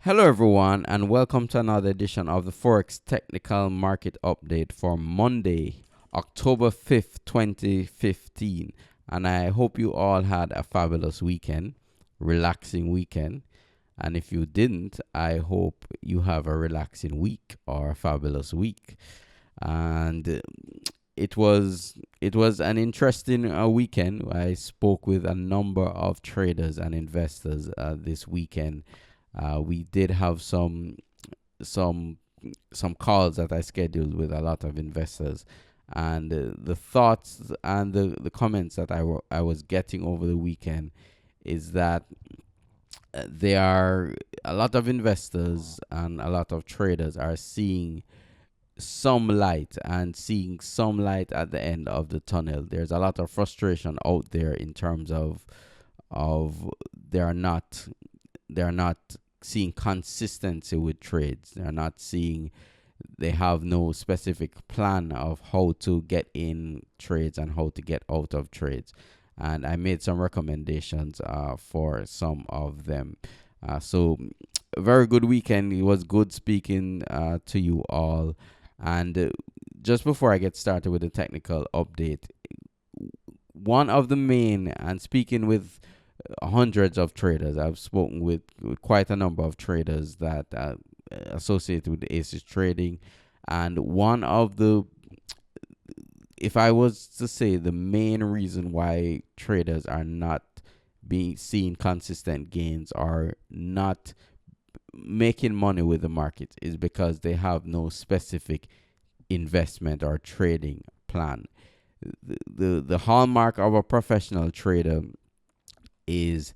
Hello, everyone, and welcome to another edition of the Forex Technical Market Update for Monday, October 5th, 2015. And I hope you all had a fabulous weekend, relaxing weekend. And if you didn't, I hope you have a relaxing week or a fabulous week. And it was an interesting weekend. I spoke with a number of traders and investors this weekend. We did have some some calls that I scheduled with a lot of investors, and the thoughts and the comments that I was getting over the weekend is that there are a lot of investors and a lot of traders are seeing some light and seeing some light at the end of the tunnel. There's a lot of frustration out there in terms of they're not seeing consistency with trades. They have no specific plan of how to get in trades and how to get out of trades. And I made some recommendations for some of them. So, a very good weekend. It was good speaking to you all. And just before I get started with the technical update, one of the main, and speaking with hundreds of traders, I've spoken with quite a number of traders that are associated with the ASIS trading. And one of the, if I was to say the main reason why traders are not seeing consistent gains or not making money with the market is because they have no specific investment or trading plan. The hallmark of a professional trader is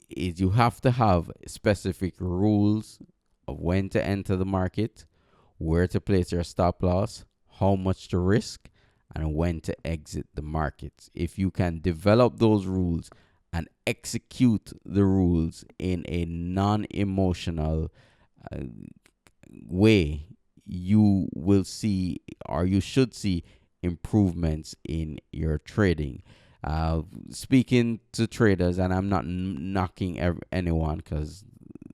you have to have specific rules of when to enter the market, where to place your stop loss, how much to risk, and when to exit the market. If you can develop those rules and execute the rules in a non-emotional way, you will see, or you should see, improvements in your trading. Speaking to traders, and I'm not knocking anyone because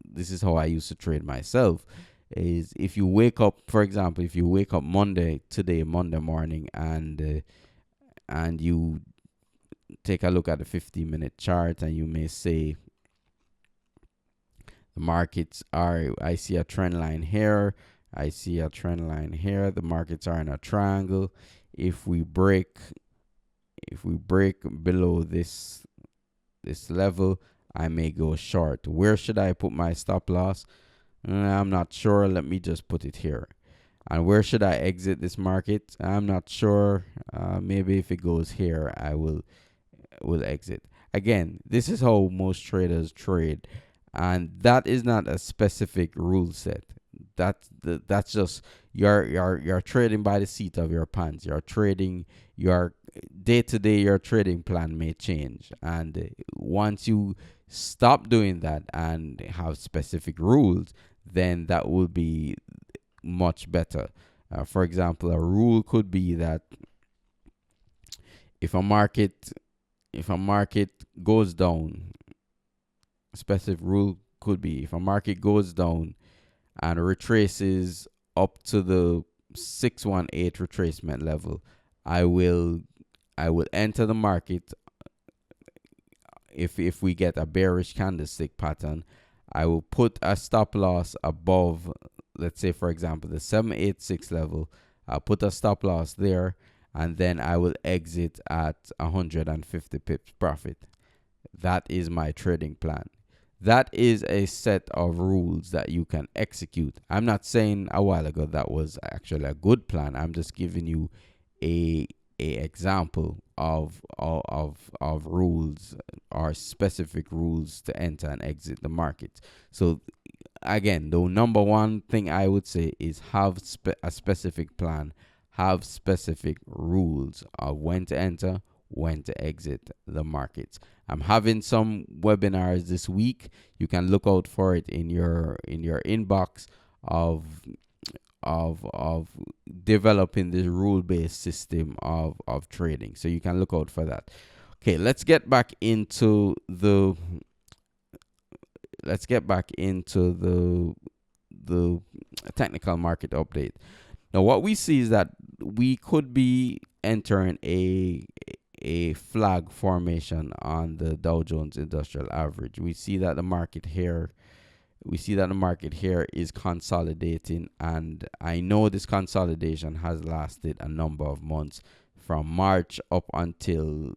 this is how I used to trade myself, is if you wake up, for example, if you wake up Monday morning, and you take a look at the 15-minute chart, and you may say the markets are, I see a trend line here, I see a trend line here, the markets are in a triangle. If we break below this level, I may go short. Where should I put my stop loss? I'm not sure. Let me just put it here. And where should I exit this market? I'm not sure. Maybe if it goes here, I will exit. Again, this is how most traders trade, and that is not a specific rule set. That's just you're trading by the seat of your pants. You're trading your day to day. Your trading plan may change, and once you stop doing that and have specific rules, then that will be much better. For example, a rule could be that if a market goes down, a specific rule could be if a market goes down and retraces up to the 618 retracement level, I will enter the market. If we get a bearish candlestick pattern, I will put a stop loss above, let's say for example the 786 level. I'll put a stop loss there, and then I will exit at 150 pips profit. That is my trading plan. That is a set of rules that you can execute. I'm not saying a while ago that was actually a good plan. I'm just giving you a example of rules, or specific rules to enter and exit the market. So again, the number one thing I would say is have a specific plan, have specific rules of when to enter, when to exit the markets. I'm having some webinars this week. You can look out for it in your inbox of developing this rule-based system of trading. So you can look out for that. Okay, let's get back into the let's get back into the technical market update. Now, what we see is that we could be entering a flag formation on the Dow Jones Industrial Average. We see that the market here is consolidating, and I know this consolidation has lasted a number of months from March up until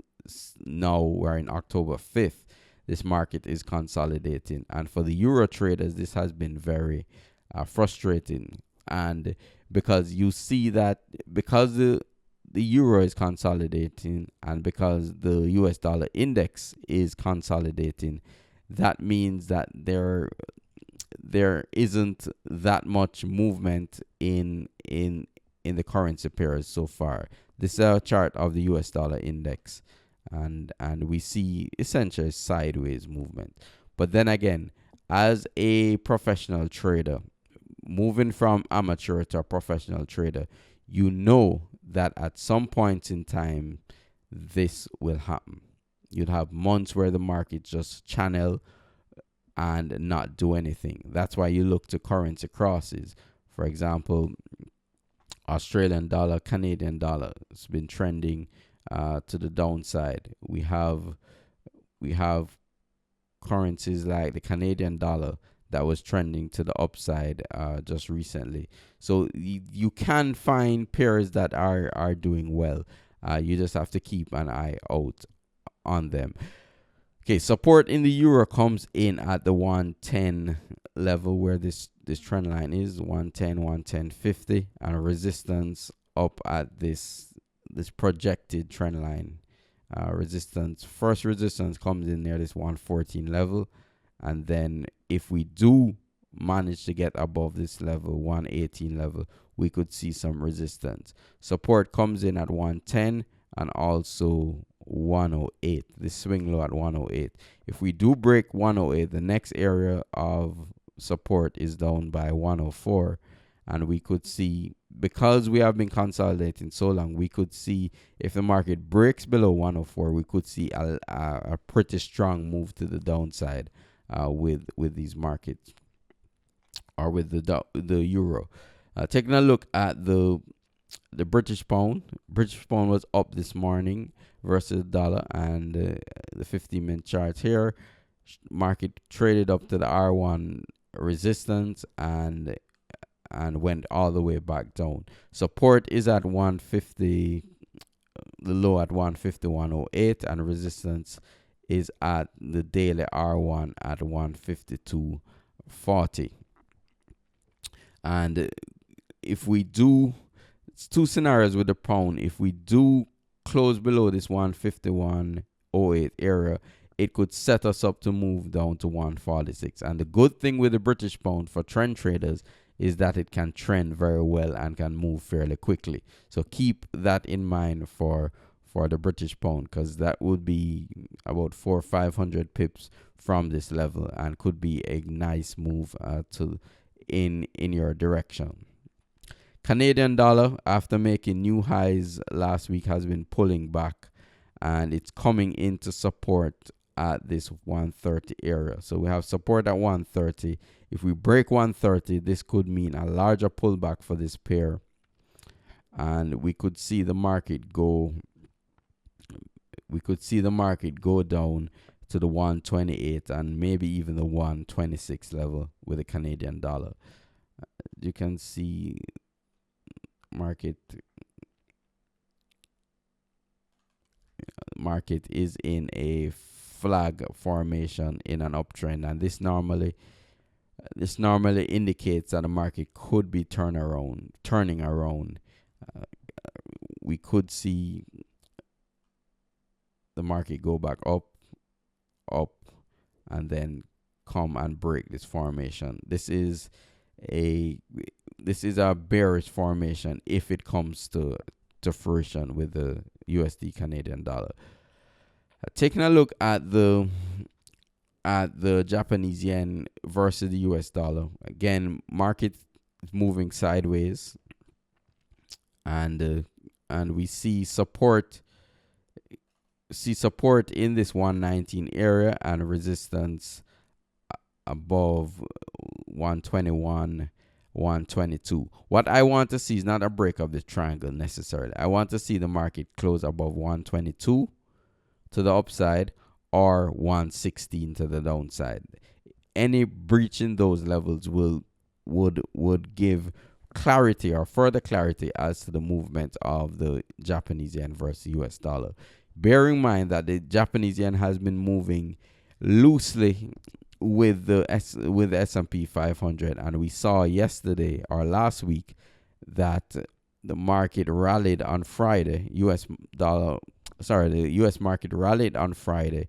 now. We're in October 5th. This market is consolidating, and for the euro traders this has been very frustrating, and because you see that because the euro is consolidating and because the US dollar index is consolidating, that means that there isn't that much movement in the currency pairs so far. This is a chart of the US dollar index, and we see essentially sideways movement. But then again, as a professional trader, moving from amateur to a professional trader, you know that at some point in time this will happen. You'd have months where the market just channel and not do anything. That's why you look to currency crosses. For example, Australian dollar, Canadian dollar, it's been trending to the downside. We have currencies like the Canadian dollar that was trending to the upside just recently. So you can find pairs that are doing well. You just have to keep an eye out on them. Okay, support in the euro comes in at the 110 level where this trend line is 110, 110.50, and resistance up at this projected trend line. First resistance comes in near this 114 level, and then if we do manage to get above this level, 118 level, we could see some resistance. Support comes in at 110 and also 108. This swing low at 108. If we do break 108, the next area of support is down by 104, and we could see, because we have been consolidating so long, we could see if the market breaks below 104, we could see a pretty strong move to the downside with these markets, or with the euro. Taking a look at the British pound. British pound was up this morning versus the dollar, and the 15-minute chart here, market traded up to the R1 resistance and went all the way back down. Support is at 150, the low at 151.08, and resistance is at the daily R1 at 152.40. And if we do, it's two scenarios with the pound. If we do close below this 151.08 area, it could set us up to move down to 146. And the good thing with the British pound for trend traders is that it can trend very well and can move fairly quickly. So keep that in mind for the British pound, because that would be about 400 or 500 pips from this level and could be a nice move in your direction. Canadian dollar, after making new highs last week, has been pulling back, and it's coming into support at this 130 area. So we have support at 130. If we break 130, this could mean a larger pullback for this pair, and we could see the market go down to the 128 and maybe even the 126 level with the Canadian dollar. You can see market is in a flag formation in an uptrend, and this normally indicates that the market could be turning around. We could see the market go back up, and then come and break this formation. This is a bearish formation if it comes to fruition with the USD Canadian dollar. Taking a look at the Japanese yen versus the US dollar. Again, market is moving sideways, and we see support in this 119 area and resistance above 121, 122. What I want to see is not a break of the triangle necessarily. I want to see the market close above 122 to the upside or 116 to the downside. Any breach in those levels would give clarity or further clarity as to the movement of the Japanese yen versus US dollar. Bear in mind that the Japanese yen has been moving loosely with the S&P 500, and we saw yesterday or last week that the market rallied on Friday. The US market rallied on Friday,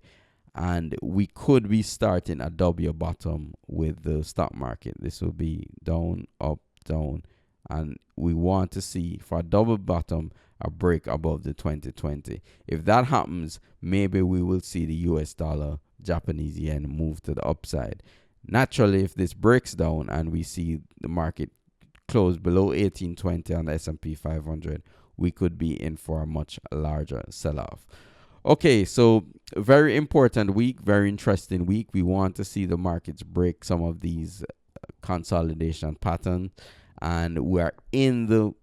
and we could be starting a W bottom with the stock market. This will be down, up, down, and we want to see for a double bottom a break above the 2020. If that happens, maybe we will see the US dollar, Japanese yen move to the upside. Naturally, if this breaks down and we see the market close below 1820 on the S&P 500, we could be in for a much larger sell-off. Okay, so very important week, very interesting week. We want to see the markets break some of these consolidation patterns, and we are in the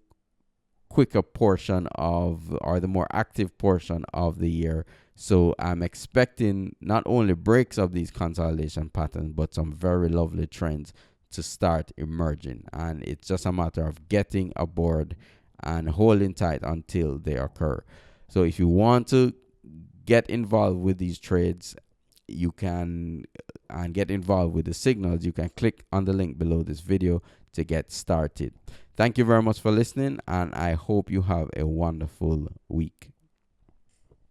quicker portion of, or the more active portion of the year. So I'm expecting not only breaks of these consolidation patterns, but some very lovely trends to start emerging. And it's just a matter of getting aboard and holding tight until they occur. So if you want to get involved with these trades, you can, and get involved with the signals, you can click on the link below this video to get started. Thank you very much for listening, and I hope you have a wonderful week.